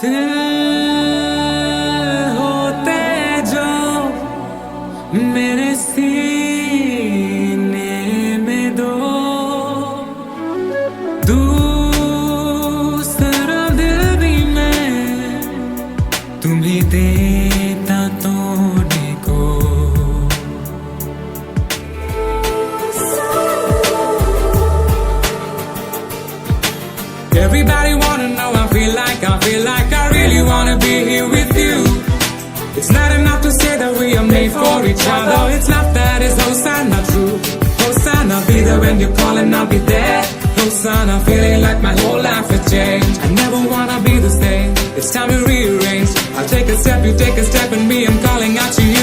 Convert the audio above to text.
दिल होते जो मेरे सीने में दो, दूसरा दिल भी मैं तुम्हें देता तोड़ने को। Everybody wanna know, I feel like I really wanna be here with you. It's not enough to say that we are made for each other. It's not that, it's Hosanna true. Hosanna, be there when you call and I'll be there. Hosanna, feeling like my whole life has changed. I never wanna be the same, it's time to rearrange. I'll take a step, you take a step, and me, I'm calling out to you.